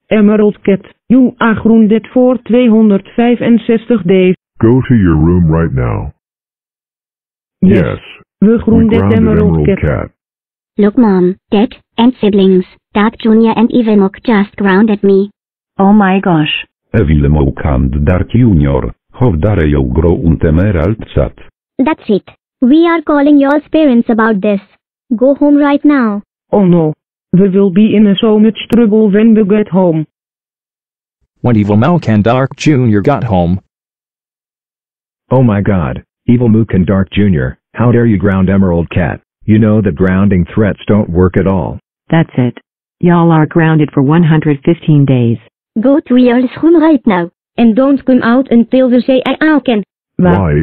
Emerald Cat, you are grounded for 265 days. Go to your room right now. Yes. We We grounded grounded Emerald Cat. Cat. Look Mom, Dad, and siblings, Dark Jr. and Evil Mook just grounded me. Oh my gosh. Evil Mook and Dark Junior, have dare you grow und Emerald Chat. That's it. We are calling your parents about this. Go home right now. Oh no. We will be in so much trouble when we get home. When Evil Mook and Dark Jr. got home. Oh my god, Evil Mook and Dark Jr., how dare you ground Emerald Cat? You know that grounding threats don't work at all. That's it. Y'all are grounded for 115 days. Go to your room right now. And don't come out until we say I can. Why?